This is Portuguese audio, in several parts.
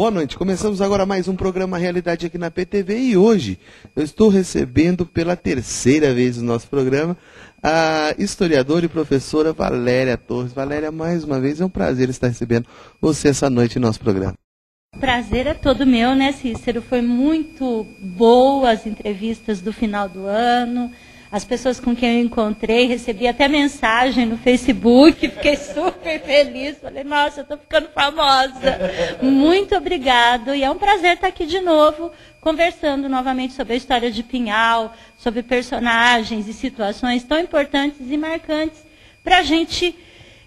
Boa noite. Começamos agora mais um programa Realidade aqui na PTV e hoje eu estou recebendo pela terceira vez no nosso programa a historiadora e professora Valéria Torres. Valéria, mais uma vez é um prazer estar recebendo você essa noite em nosso programa. O prazer é todo meu, né, Cícero? Foi muito boa as entrevistas do final do ano. As pessoas com quem eu encontrei, recebi até mensagem no Facebook, fiquei super feliz. Falei, nossa, eu estou ficando famosa. Muito obrigado. E é um prazer estar aqui de novo, conversando novamente sobre a história de Pinhal, sobre personagens e situações tão importantes e marcantes para a gente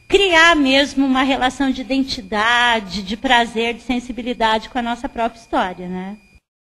criar mesmo uma relação de identidade, de prazer, de sensibilidade com a nossa própria história, né?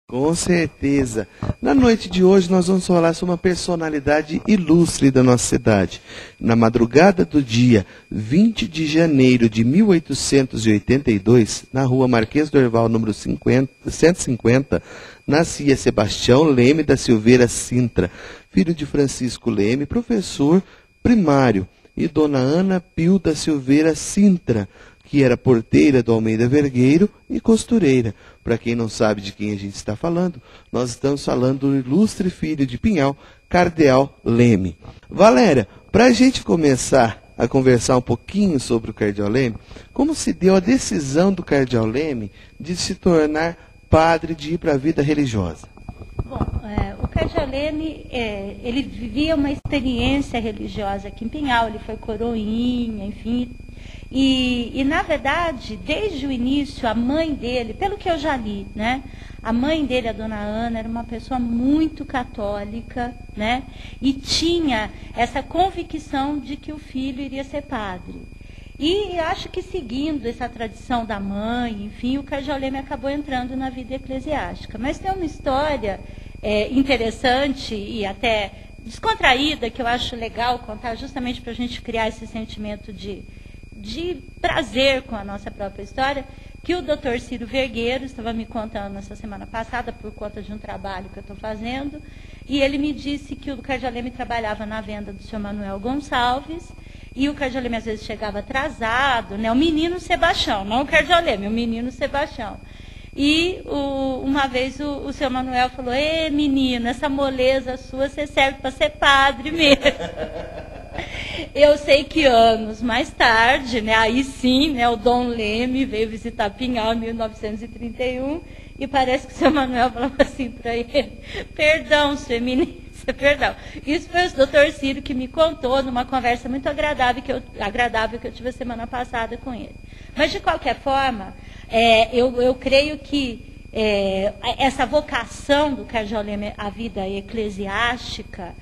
Com certeza. Na noite de hoje nós vamos falar sobre uma personalidade ilustre da nossa cidade. Na madrugada do dia 20 de janeiro de 1882, na rua Marquês do Herval, número 150, nascia Sebastião Leme da Silveira Sintra, filho de Francisco Leme, professor primário, e dona Ana Pio da Silveira Sintra, que era porteira do Almeida Vergueiro e costureira. Para quem não sabe de quem a gente está falando, nós estamos falando do ilustre filho de Pinhal, Cardeal Leme. Valéria, para a gente começar a conversar um pouquinho sobre o Cardeal Leme, como se deu a decisão do Cardeal Leme de se tornar padre, de ir para a vida religiosa? Bom, o Cardeal Leme, ele vivia uma experiência religiosa aqui em Pinhal, ele foi coroinha, enfim. E, na verdade, desde o início, a mãe dele, pelo que eu já li, né? A mãe dele, a dona Ana, era uma pessoa muito católica, né? E tinha essa convicção de que o filho iria ser padre. E acho que seguindo essa tradição da mãe, enfim, o Cardeal Leme acabou entrando na vida eclesiástica. Mas tem uma história interessante e até descontraída, que eu acho legal contar, justamente para a gente criar esse sentimento de prazer com a nossa própria história, que o Dr. Ciro Vergueiro estava me contando essa semana passada, por conta de um trabalho que eu estou fazendo, e ele me disse que o Cardeal Leme trabalhava na venda do Sr. Manuel Gonçalves, e o Cardeal Leme às vezes chegava atrasado, né? O menino Sebastião, não o Cardeal Leme, o menino Sebastião. E uma vez o Sr. Manuel falou, ei menino, essa moleza sua, você serve para ser padre mesmo. Eu sei que anos mais tarde, né, aí sim, né, o Dom Leme veio visitar Pinhal em 1931 e parece que o Sr. Manuel falava assim para ele, perdão, sua eminência, perdão. Isso foi o Dr. Ciro que me contou numa conversa muito agradável que eu tive a semana passada com ele. Mas, de qualquer forma, eu creio que essa vocação do Cardeal Leme à vida eclesiástica,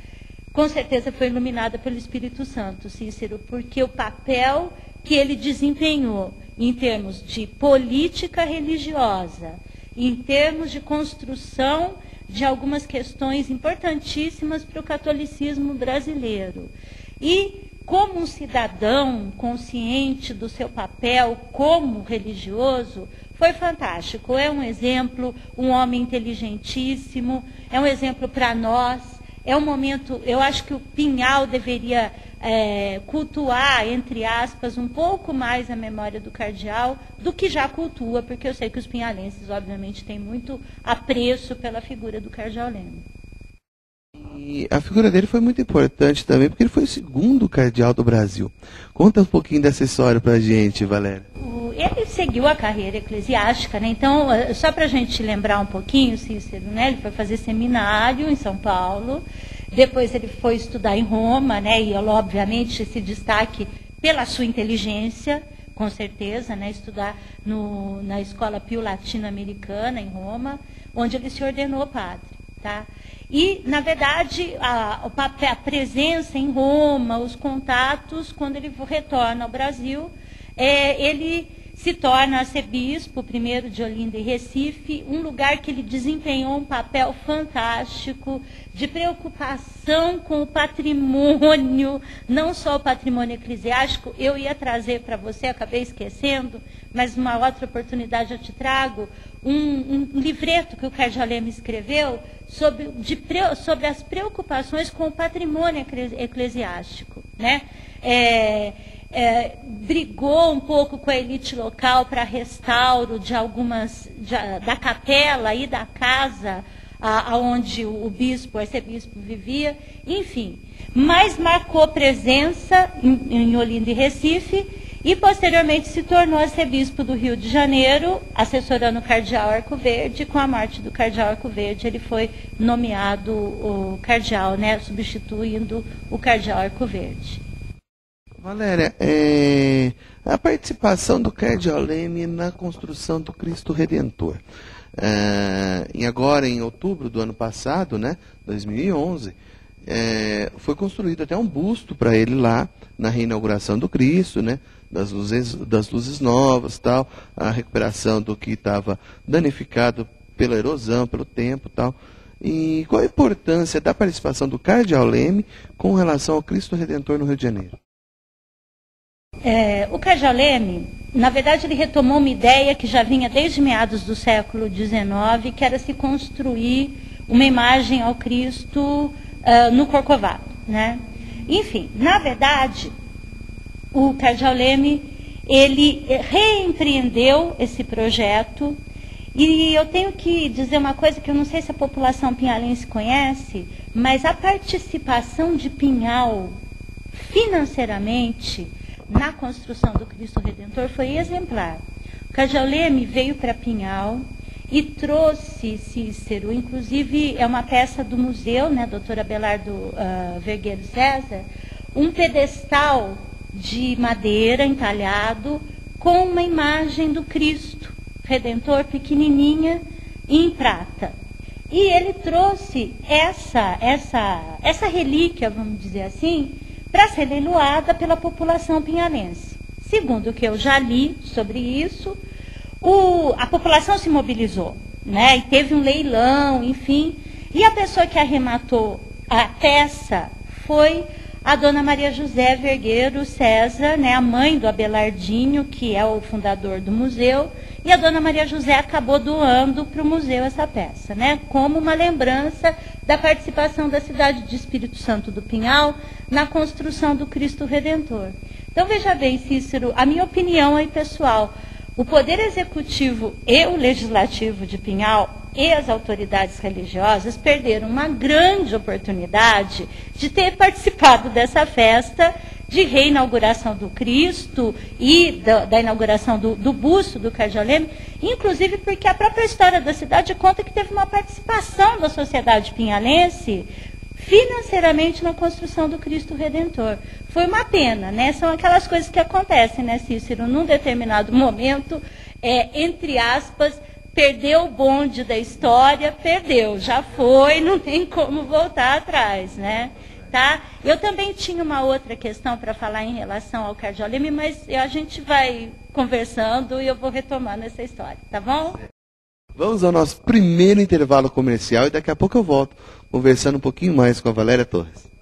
com certeza foi iluminada pelo Espírito Santo, Cícero, porque o papel que ele desempenhou em termos de política religiosa, em termos de construção de algumas questões importantíssimas para o catolicismo brasileiro. E como um cidadão consciente do seu papel como religioso, foi fantástico. É um exemplo, um homem inteligentíssimo, é um exemplo para nós. É um momento, eu acho que o Pinhal deveria cultuar, entre aspas, um pouco mais a memória do cardeal do que já cultua, porque eu sei que os pinhalenses, obviamente, têm muito apreço pela figura do Cardeal Leme. E a figura dele foi muito importante também, porque ele foi o segundo cardeal do Brasil. Conta um pouquinho dessa história para a gente, Valéria. Ele seguiu a carreira eclesiástica, né? Então, só para a gente lembrar um pouquinho, Cícero, né? Ele foi fazer seminário em São Paulo, depois ele foi estudar em Roma, né? E, obviamente, esse destaque pela sua inteligência, com certeza, né? Estudar na Escola Pio Latino-Americana, em Roma, onde ele se ordenou padre, tá? E, na verdade, a presença em Roma, os contatos, quando ele retorna ao Brasil, ele se torna arcebispo, primeiro de Olinda e Recife, um lugar que ele desempenhou um papel fantástico de preocupação com o patrimônio, não só o patrimônio eclesiástico. Eu ia trazer para você, acabei esquecendo, mas uma outra oportunidade eu te trago, um livreto que o Cardeal Leme escreveu sobre as preocupações com o patrimônio eclesiástico, né? brigou um pouco com a elite local para restauro de da capela e da casa aonde o arcebispo vivia, enfim. Mas marcou presença em Olinda e Recife e posteriormente se tornou arcebispo do Rio de Janeiro, assessorando o cardeal Arcoverde. Com a morte do cardeal Arcoverde, ele foi nomeado o cardeal, né, substituindo o cardeal Arcoverde. Valéria, a participação do cardeal Leme na construção do Cristo Redentor. Agora, em outubro do ano passado, né, 2011, foi construído até um busto para ele lá, na reinauguração do Cristo, né, das luzes novas, tal, a recuperação do que estava danificado pela erosão, pelo tempo, tal. E qual a importância da participação do cardeal Leme com relação ao Cristo Redentor no Rio de Janeiro? O cardeal Leme, na verdade, ele retomou uma ideia que já vinha desde meados do século XIX, que era se construir uma imagem ao Cristo no Corcovado, né? Enfim, na verdade, o cardeal Leme, ele reempreendeu esse projeto, e eu tenho que dizer uma coisa que eu não sei se a população pinhalense conhece, mas a participação de Pinhal financeiramente na construção do Cristo Redentor foi exemplar. O cardeal Leme veio para Pinhal e trouxe, Cícero, inclusive é uma peça do museu, né, doutor Abelardo Vergueiro César, um pedestal de madeira entalhado com uma imagem do Cristo Redentor pequenininha em prata. E ele trouxe essa relíquia, vamos dizer assim, para ser leiloada pela população pinhalense. Segundo o que eu já li sobre isso, a população se mobilizou, né, e teve um leilão, enfim, e a pessoa que arrematou a peça foi a dona Maria José Vergueiro César, né, a mãe do Abelardinho, que é o fundador do museu, e a dona Maria José acabou doando para o museu essa peça, né, como uma lembrança da participação da cidade de Espírito Santo do Pinhal na construção do Cristo Redentor. Então, veja bem, Cícero, a minha opinião aí, pessoal, o Poder Executivo e o Legislativo de Pinhal e as autoridades religiosas perderam uma grande oportunidade de ter participado dessa festa de reinauguração do Cristo e da inauguração do busto do cardeal Leme, inclusive porque a própria história da cidade conta que teve uma participação da sociedade pinhalense financeiramente na construção do Cristo Redentor. Foi uma pena, né? São aquelas coisas que acontecem, né, Cícero? Num determinado momento, entre aspas, perdeu o bonde da história, perdeu, já foi, não tem como voltar atrás, né? Tá? Eu também tinha uma outra questão para falar em relação ao cardeal Leme, mas a gente vai conversando e eu vou retomando essa história, tá bom? Vamos ao nosso primeiro intervalo comercial e daqui a pouco eu volto conversando um pouquinho mais com a Valéria Torres.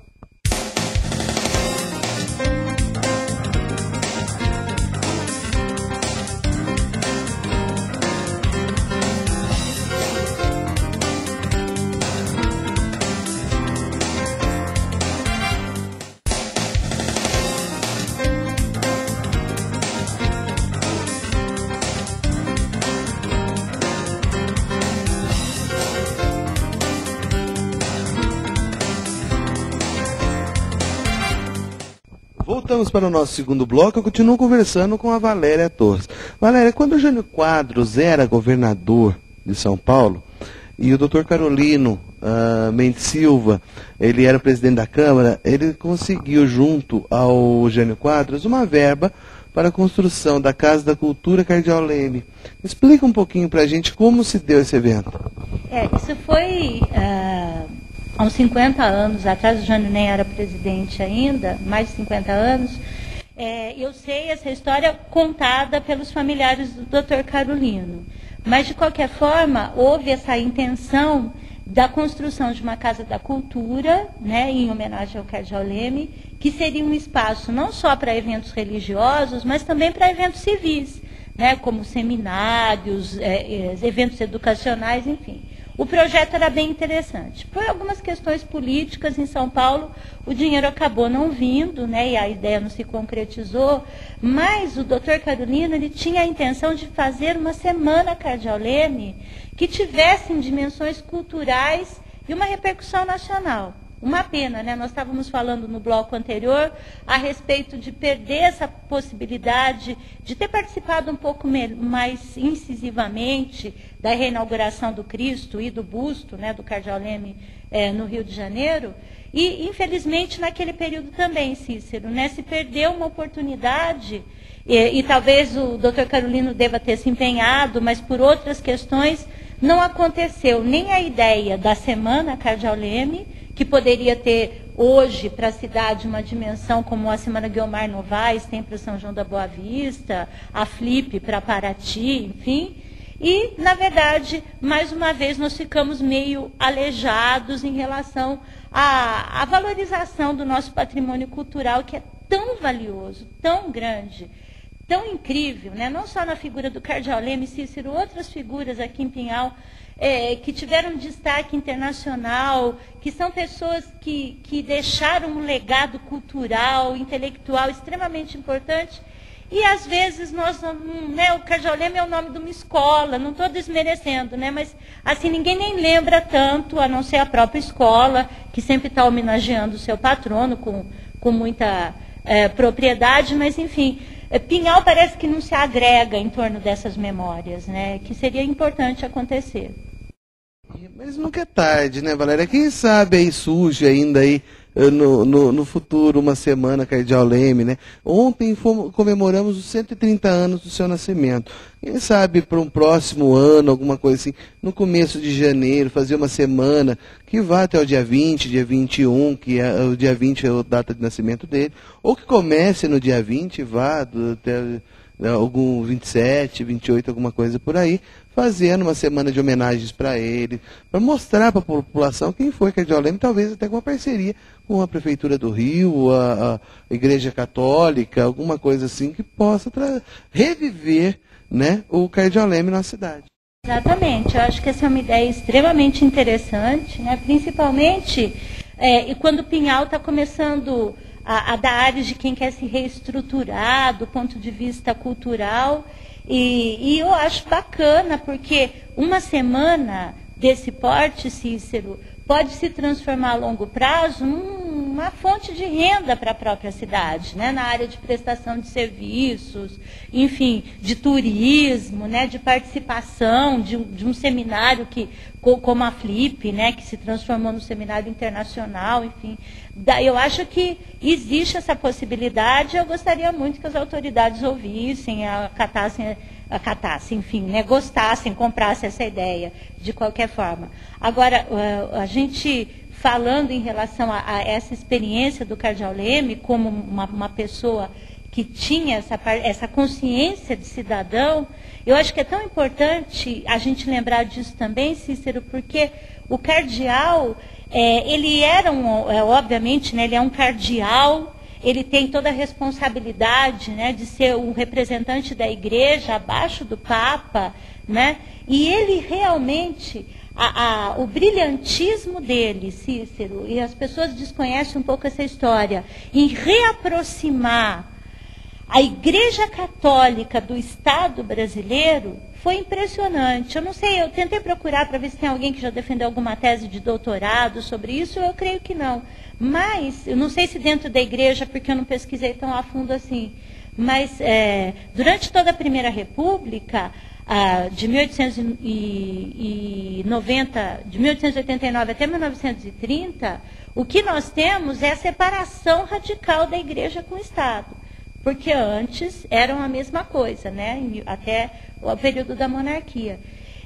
Voltamos para o nosso segundo bloco. Eu continuo conversando com a Valéria Torres. Valéria, quando o Jânio Quadros era governador de São Paulo e o doutor Carolino Mendes Silva, ele era presidente da Câmara, ele conseguiu, junto ao Jânio Quadros, uma verba para a construção da Casa da Cultura Cardeal Leme. Explica um pouquinho para a gente como se deu esse evento. Isso foi há uns 50 anos atrás, o Jânio nem era presidente ainda, mais de 50 anos. Eu sei essa história contada pelos familiares do Dr. Carolino. Mas, de qualquer forma, houve essa intenção da construção de uma Casa da Cultura, né, em homenagem ao cardeal Leme, que seria um espaço não só para eventos religiosos, mas também para eventos civis, né, como seminários, eventos educacionais, enfim. o projeto era bem interessante. Por algumas questões políticas em São Paulo, o dinheiro acabou não vindo, né, e a ideia não se concretizou, mas o Dr. Carolino ele tinha a intenção de fazer uma semana Cardiolene que tivesse dimensões culturais e uma repercussão nacional. Uma pena, né? Nós estávamos falando no bloco anterior a respeito de perder essa possibilidade de ter participado um pouco mais incisivamente da reinauguração do Cristo e do busto, né, do Cardeal Leme no Rio de Janeiro. E, infelizmente, naquele período também, Cícero, né, se perdeu uma oportunidade, e talvez o Dr. Carolino deva ter se empenhado, mas por outras questões não aconteceu nem a ideia da Semana Cardeal Leme, que poderia ter hoje para a cidade uma dimensão como a Semana Guiomar Novaes tem para São João da Boa Vista, a Flip para Paraty, enfim. E, na verdade, mais uma vez nós ficamos meio aleijados em relação à valorização do nosso patrimônio cultural, que é tão valioso, tão grande, tão incrível, né? Não só na figura do Cardeal Leme, Cícero, outras figuras aqui em Pinhal, que tiveram destaque internacional, que são pessoas que deixaram um legado cultural, intelectual extremamente importante. E, às vezes, o Cardeal Leme é o nome de uma escola, não estou desmerecendo, né? Mas assim, ninguém nem lembra tanto, a não ser a própria escola, que sempre está homenageando o seu patrono com muita propriedade, mas, enfim, Pinhal parece que não se agrega em torno dessas memórias, né? Que seria importante acontecer. Mas nunca é tarde, né, Valéria? Quem sabe aí surge ainda aí no futuro uma semana Cardeal Leme, né? Ontem comemoramos os 130 anos do seu nascimento. Quem sabe para um próximo ano, alguma coisa assim, no começo de janeiro, fazer uma semana que vá até o dia 20, dia 21, que o dia 20 é a data de nascimento dele, ou que comece no dia 20 e vá até algum 27, 28, alguma coisa por aí, fazendo uma semana de homenagens para ele, para mostrar para a população quem foi Cardeal Leme, talvez até com uma parceria com a Prefeitura do Rio, a Igreja Católica, alguma coisa assim que possa reviver, né, o Cardeal Leme na cidade. Exatamente, eu acho que essa é uma ideia extremamente interessante, né, principalmente e quando Pinhal está começando a dar áreas de quem quer se reestruturar do ponto de vista cultural. E eu acho bacana, porque uma semana desse porte, Cícero, pode se transformar a longo prazo numa fonte de renda para a própria cidade, né? Na área de prestação de serviços, enfim, de turismo, né? De participação de um seminário como a Flip, né? Que se transformou no seminário internacional, enfim. Eu acho que existe essa possibilidade. Eu gostaria muito que as autoridades ouvissem, acatassem, enfim, né, gostassem, comprassem essa ideia, de qualquer forma. Agora, a gente falando em relação a essa experiência do Cardeal Leme, como uma pessoa que tinha essa consciência de cidadão, eu acho que é tão importante a gente lembrar disso também, Cícero, porque o cardeal, ele era obviamente, né, ele é um cardeal. Ele tem toda a responsabilidade, né, de ser um representante da igreja abaixo do Papa, né? E ele realmente, o brilhantismo dele, Cícero, e as pessoas desconhecem um pouco essa história, em reaproximar a Igreja Católica do Estado brasileiro, foi impressionante. Eu não sei, eu tentei procurar para ver se tem alguém que já defendeu alguma tese de doutorado sobre isso, eu creio que não. Mas, eu não sei se dentro da igreja, porque eu não pesquisei tão a fundo assim, mas durante toda a Primeira República, de 1889 até 1930, o que nós temos é a separação radical da igreja com o Estado. Porque antes eram a mesma coisa, né? Até o período da monarquia.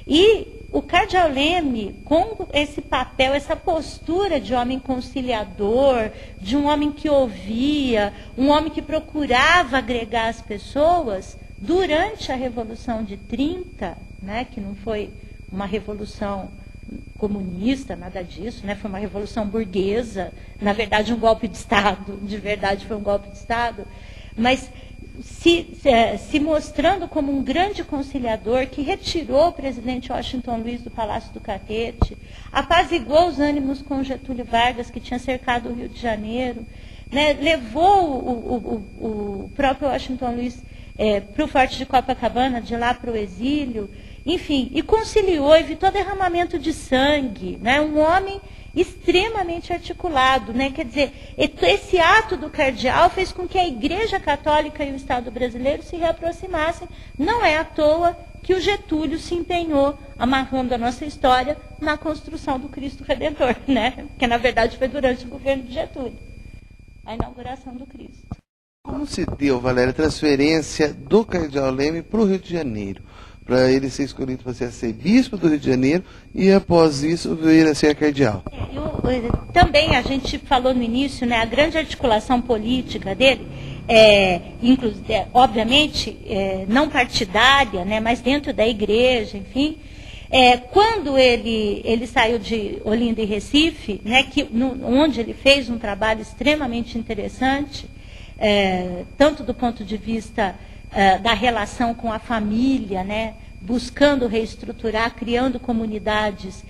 E o Cardeal Leme, com esse papel, essa postura de homem conciliador, de um homem que ouvia, um homem que procurava agregar as pessoas, durante a Revolução de 30, né, que não foi uma revolução comunista, nada disso, né, foi uma revolução burguesa, na verdade um golpe de Estado, de verdade foi um golpe de Estado, mas se mostrando como um grande conciliador que retirou o presidente Washington Luiz do Palácio do Catete, apaziguou os ânimos com Getúlio Vargas, que tinha cercado o Rio de Janeiro, né, levou o próprio Washington Luiz para o Forte de Copacabana, de lá para o exílio, enfim, e conciliou, evitou derramamento de sangue, né, um homem extremamente articulado, né? Quer dizer, esse ato do cardeal fez com que a Igreja Católica e o Estado brasileiro se reaproximassem. Não é à toa que o Getúlio se empenhou, amarrando a nossa história, na construção do Cristo Redentor, né? Que na verdade foi durante o governo de Getúlio, a inauguração do Cristo. Como se deu, Valéria, a transferência do cardeal Leme para o Rio de Janeiro? Para ele ser escolhido para ser arcebispo do Rio de Janeiro e, após isso, vir a ser cardeal. Também a gente falou no início, né, a grande articulação política dele, obviamente, não partidária, né, mas dentro da igreja, enfim. Quando ele saiu de Olinda e Recife, né, onde ele fez um trabalho extremamente interessante, tanto do ponto de vista da relação com a família, né, buscando reestruturar, criando comunidades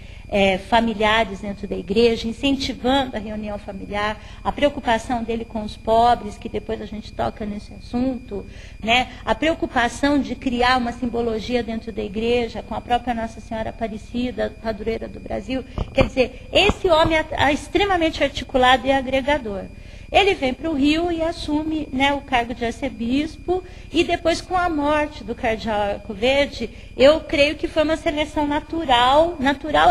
familiares dentro da igreja, incentivando a reunião familiar, a preocupação dele com os pobres, que depois a gente toca nesse assunto, né, a preocupação de criar uma simbologia dentro da igreja, com a própria Nossa Senhora Aparecida, padroeira do Brasil. Quer dizer, esse homem é extremamente articulado e agregador. Ele vem para o Rio e assume, né, o cargo de arcebispo, e depois, com a morte do cardeal Arcoverde, eu creio que foi uma seleção natural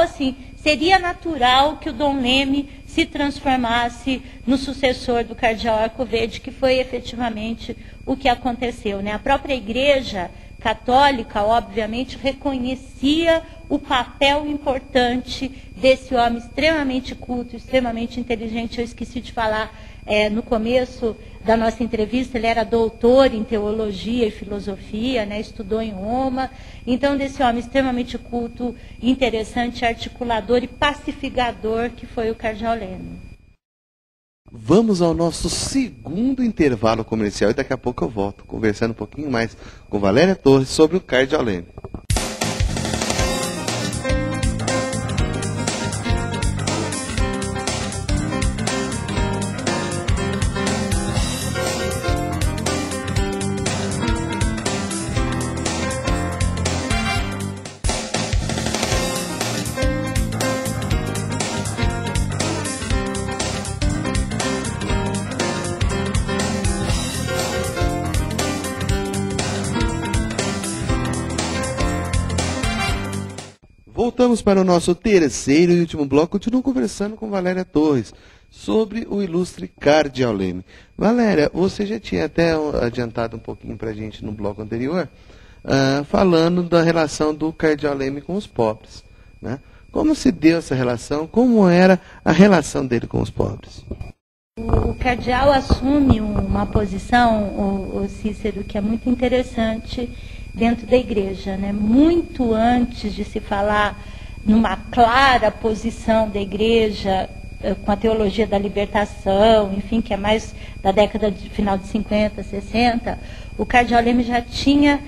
assim, seria natural que o Dom Leme se transformasse no sucessor do cardeal Arcoverde, que foi efetivamente o que aconteceu, né? A própria Igreja Católica, obviamente, reconhecia o papel importante desse homem extremamente culto, extremamente inteligente. Eu esqueci de falar no começo da nossa entrevista, ele era doutor em teologia e filosofia, né, estudou em Roma. Então, desse homem extremamente culto, interessante, articulador e pacificador, que foi o cardeal Leme. Vamos ao nosso segundo intervalo comercial e daqui a pouco eu volto, conversando um pouquinho mais com Valéria Torres sobre o cardeal Leme. Voltamos para o nosso terceiro e último bloco. Continuo conversando com Valéria Torres sobre o ilustre cardeal Leme. Valéria, você já tinha até adiantado um pouquinho para a gente no bloco anterior, falando da relação do cardeal Leme com os pobres, né? Como se deu essa relação? Como era a relação dele com os pobres? O cardeal assume uma posição, o Cícero, que é muito interessante dentro da igreja, né? Muito antes de se falar numa clara posição da igreja com a teologia da libertação, enfim, que é mais da década de final de 50, 60, o cardeal Leme já tinha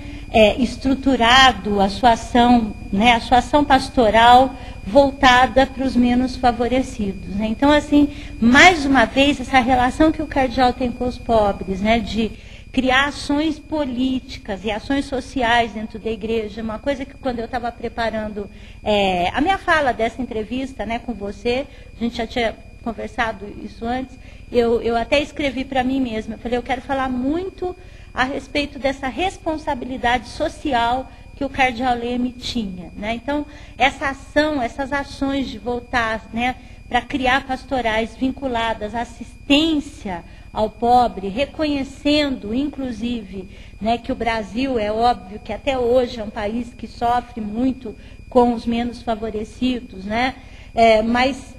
estruturado a sua ação, né, a sua ação pastoral voltada para os menos favorecidos, né? Então, assim, mais uma vez, essa relação que o cardeal tem com os pobres, né, de criar ações políticas e ações sociais dentro da igreja, uma coisa que quando eu estava preparando a minha fala dessa entrevista, né, com você, a gente já tinha conversado isso antes, eu até escrevi para mim mesma, eu falei, eu quero falar muito a respeito dessa responsabilidade social que o cardeal Leme tinha, né? Então, essa ação, essas ações de voltar, né, para criar pastorais vinculadas à assistência ao pobre, reconhecendo, inclusive, né, que o Brasil, é óbvio que até hoje é um país que sofre muito com os menos favorecidos, né? Mas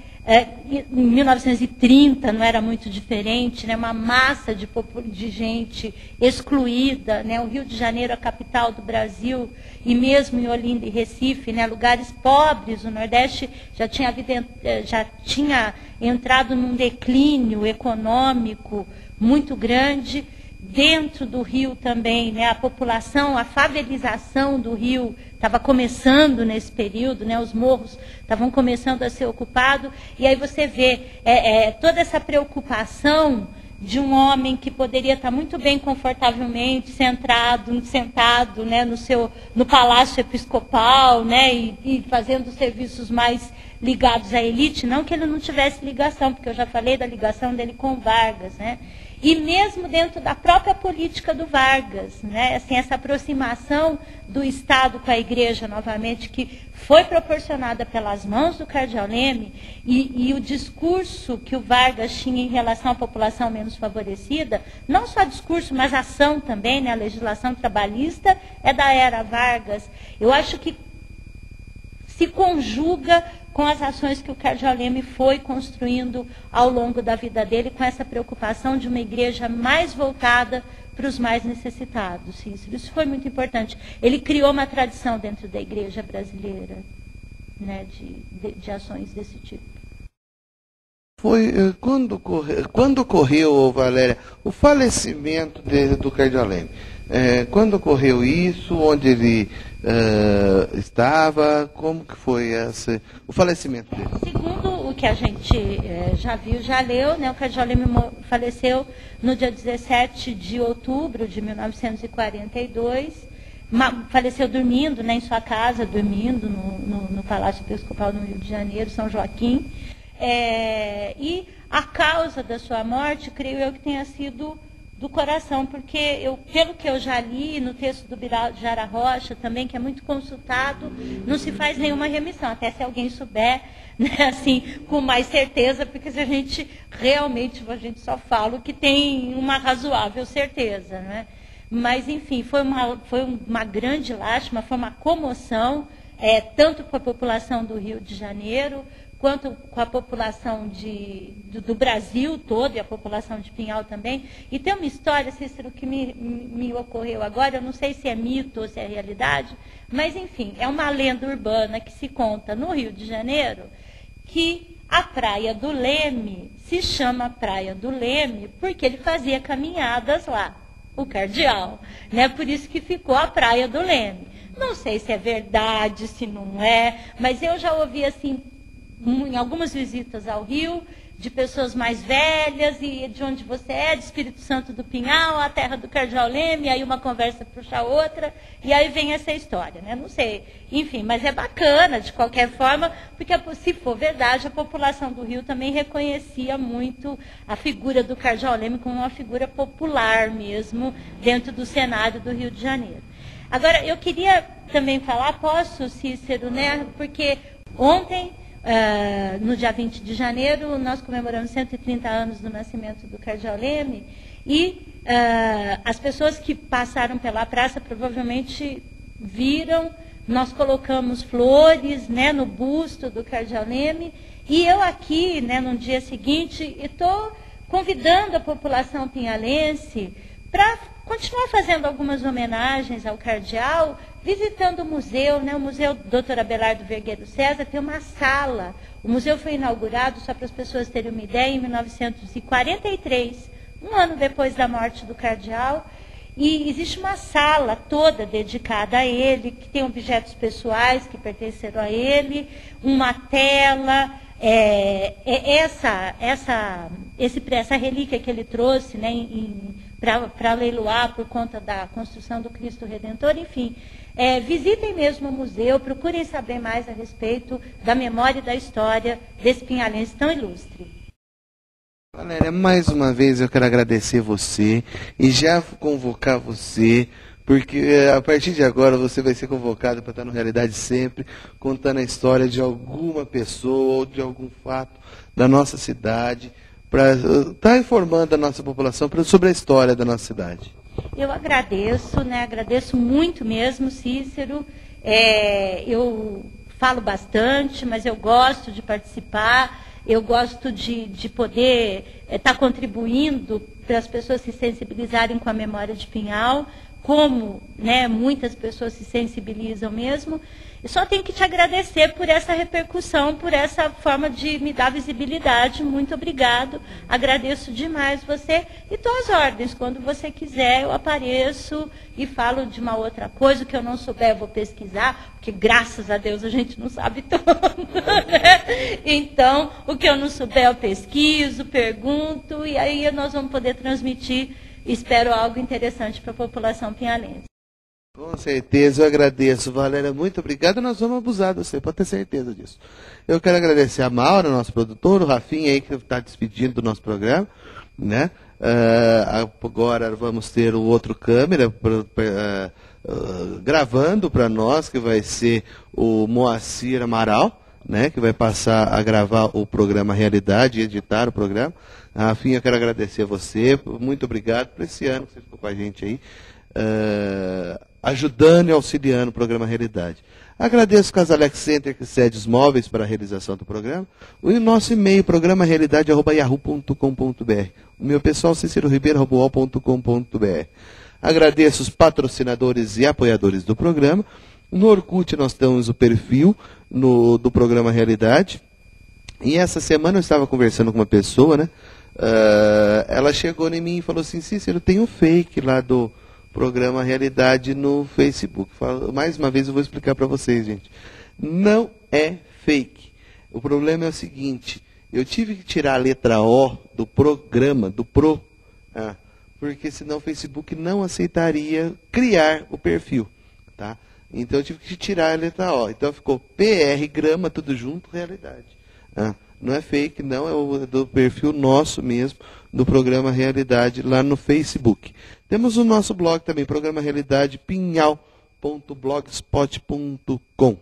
em 1930 não era muito diferente, né? Uma massa de gente excluída, né? O Rio de Janeiro, a capital do Brasil, e mesmo em Olinda e Recife, né? Lugares pobres, o Nordeste já tinha entrado num declínio econômico muito grande, dentro do Rio também, né, a população, a favelização do Rio estava começando nesse período, né, os morros estavam começando a ser ocupados, e aí você vê toda essa preocupação de um homem que poderia estar muito bem, confortavelmente, sentado, né, no palácio episcopal, né, e fazendo serviços mais ligados à elite, não que ele não tivesse ligação, porque eu já falei da ligação dele com Vargas, né, e mesmo dentro da própria política do Vargas, né, assim, essa aproximação do Estado com a Igreja, novamente, que foi proporcionada pelas mãos do Cardeal Leme, e o discurso que o Vargas tinha em relação à população menos favorecida, não só discurso, mas ação também, né, a legislação trabalhista é da era Vargas. Eu acho que se conjuga com as ações que o Cardeal Leme foi construindo ao longo da vida dele, com essa preocupação de uma igreja mais voltada para os mais necessitados. Isso foi muito importante. Ele criou uma tradição dentro da igreja brasileira, né, de ações desse tipo. Foi quando ocorreu, Valéria, o falecimento do Cardeal Leme? Quando ocorreu isso? Onde ele estava? Como que foi o falecimento dele? Segundo o que a gente já viu, já leu, né, o Cardeal Leme faleceu no dia 17 de outubro de 1942. Faleceu dormindo, né, em sua casa, dormindo no Palácio Episcopal no Rio de Janeiro, São Joaquim. E a causa da sua morte, creio eu que tenha sido do coração, porque pelo que eu já li no texto do Birajara Rocha também, que é muito consultado, não se faz nenhuma remissão, até se alguém souber, né, assim, com mais certeza, porque a gente só fala o que tem uma razoável certeza, né? Mas, enfim, foi uma grande lástima, foi uma comoção, tanto com a população do Rio de Janeiro, quanto com a população do Brasil todo, e a população de Pinhal também. E tem uma história, Cícero, que me ocorreu agora, eu não sei se é mito ou se é realidade, mas, enfim, é uma lenda urbana que se conta no Rio de Janeiro, que a Praia do Leme se chama Praia do Leme porque ele fazia caminhadas lá, o cardeal, né? Por isso que ficou a Praia do Leme. Não sei se é verdade, se não é, mas eu já ouvi assim, em algumas visitas ao Rio, de pessoas mais velhas, e de onde você é, de Espírito Santo do Pinhal, a terra do Cardeal Leme, aí uma conversa puxa a outra, e aí vem essa história, né? Não sei, enfim, mas é bacana, de qualquer forma, porque se for verdade, a população do Rio também reconhecia muito a figura do Cardeal Leme como uma figura popular mesmo, dentro do cenário do Rio de Janeiro. Agora, eu queria também falar, posso, Cícero, né? Porque ontem, no dia 20 de janeiro, nós comemoramos 130 anos do nascimento do Cardeal Leme, e as pessoas que passaram pela praça provavelmente viram, nós colocamos flores, né, no busto do Cardeal Leme, e eu aqui, né, no dia seguinte, estou convidando a população pinhalense para continuar fazendo algumas homenagens ao cardeal, visitando o museu, né? O Museu Dr. Abelardo Vergueiro César tem uma sala. O museu foi inaugurado, só para as pessoas terem uma ideia, em 1943, um ano depois da morte do cardeal, e existe uma sala toda dedicada a ele, que tem objetos pessoais que pertenceram a ele, uma tela, essa relíquia que ele trouxe, né, para leiloar por conta da construção do Cristo Redentor, enfim. Visitem mesmo o museu, procurem saber mais a respeito da memória e da história desse pinhalense tão ilustre. Valéria, mais uma vez eu quero agradecer você e já convocar você, porque a partir de agora você vai ser convocado para estar no Realidade Sempre, contando a história de alguma pessoa ou de algum fato da nossa cidade, para estar informando a nossa população sobre a história da nossa cidade. Eu agradeço, né? Agradeço muito mesmo, Cícero. Eu falo bastante, mas eu gosto de participar, eu gosto de poder estar contribuindo para as pessoas se sensibilizarem com a memória de Pinhal, como, né, muitas pessoas se sensibilizam mesmo. E só tenho que te agradecer por essa repercussão, por essa forma de me dar visibilidade. Muito obrigado. Agradeço demais você. E estou às ordens. Quando você quiser, eu apareço e falo de uma outra coisa. O que eu não souber, eu vou pesquisar, porque graças a Deus a gente não sabe tudo. Né? Então, o que eu não souber, eu pesquiso, pergunto, e aí nós vamos poder transmitir, espero, algo interessante para a população pinhalense. Com certeza, eu agradeço, Valéria, muito obrigado. Nós vamos abusar de você, pode ter certeza disso. Eu quero agradecer a Maura, nosso produtor, o Rafinha aí que está despedindo do nosso programa, né? Agora vamos ter o outro câmera gravando para nós, que vai ser o Moacir Amaral, né? Que vai passar a gravar o programa Realidade e editar o programa. Rafinha, eu quero agradecer a você, muito obrigado por esse ano que você ficou com a gente aí. Ajudando e auxiliando o programa Realidade. Agradeço o Casalex Center, que cede os móveis para a realização do programa. O nosso e-mail, programarealidade@yahoo.com.br. O meu pessoal, cicero.ribeiro@uol.com.br. Agradeço os patrocinadores e apoiadores do programa. No Orkut nós temos o perfil do programa Realidade. E essa semana eu estava conversando com uma pessoa, né? Ela chegou em mim e falou assim: Cícero, tem um fake lá do programa Realidade no Facebook. Mais uma vez eu vou explicar para vocês, gente. Não é fake. O problema é o seguinte: eu tive que tirar a letra O do programa, porque senão o Facebook não aceitaria criar o perfil, tá? Então eu tive que tirar a letra O. Então ficou PR Grama, tudo junto, Realidade. Não é fake, não, é do perfil nosso mesmo, do programa Realidade, lá no Facebook. Temos o nosso blog também, programa Realidade, pinhal.blogspot.com.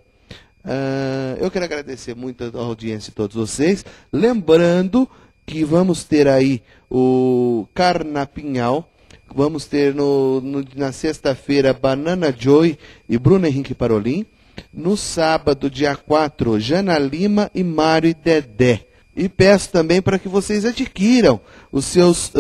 Eu quero agradecer muito a audiência de todos vocês. Lembrando que vamos ter aí o Carnapinhal. Vamos ter na sexta-feira Banana Joy e Bruno Henrique Parolin. No sábado, dia 4, Jana Lima e Mário e Dedé. E peço também para que vocês adquiram os seus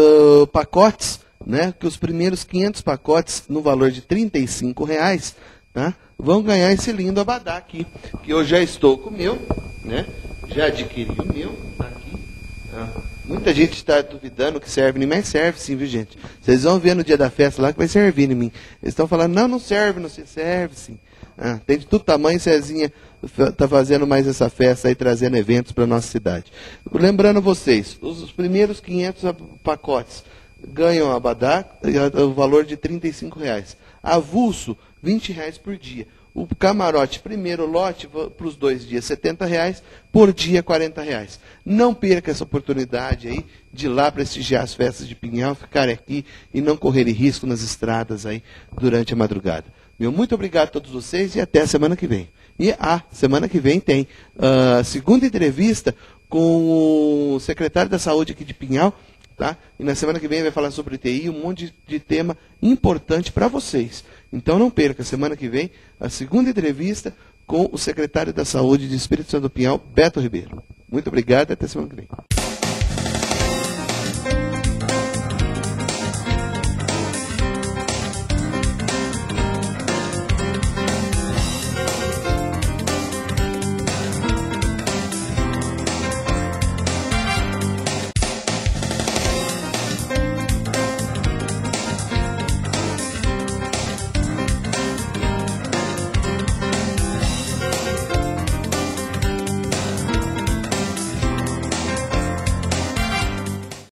pacotes, né? Que os primeiros 500 pacotes, no valor de R$35, tá? Vão ganhar esse lindo abadá aqui. Que eu já estou com o meu, né? Já adquiri o meu, tá aqui. Muita gente está duvidando que serve em mim, mas serve sim, viu, gente? Vocês vão ver no dia da festa lá que vai servir em mim. Eles estão falando, não serve, não serve sim. Tem de todo tamanho, Cezinha está fazendo mais essa festa aí, trazendo eventos para a nossa cidade. Lembrando vocês, os primeiros 500 pacotes ganham abadá, o valor de R$35. Avulso, R$20 por dia. O camarote, primeiro lote, para os 2 dias, R$70, por dia, R$40. Não perca essa oportunidade aí de ir lá prestigiar as festas de Pinhal, ficar aqui e não correr risco nas estradas aí durante a madrugada. Meu muito obrigado a todos vocês e até a semana que vem. E semana que vem tem a segunda entrevista com o secretário da Saúde aqui de Pinhal, tá? E na semana que vem vai falar sobre TI, um monte de tema importante para vocês. Então não perca, semana que vem, a segunda entrevista com o secretário da Saúde de Espírito Santo do Pinhal, Beto Ribeiro. Muito obrigado e até semana que vem.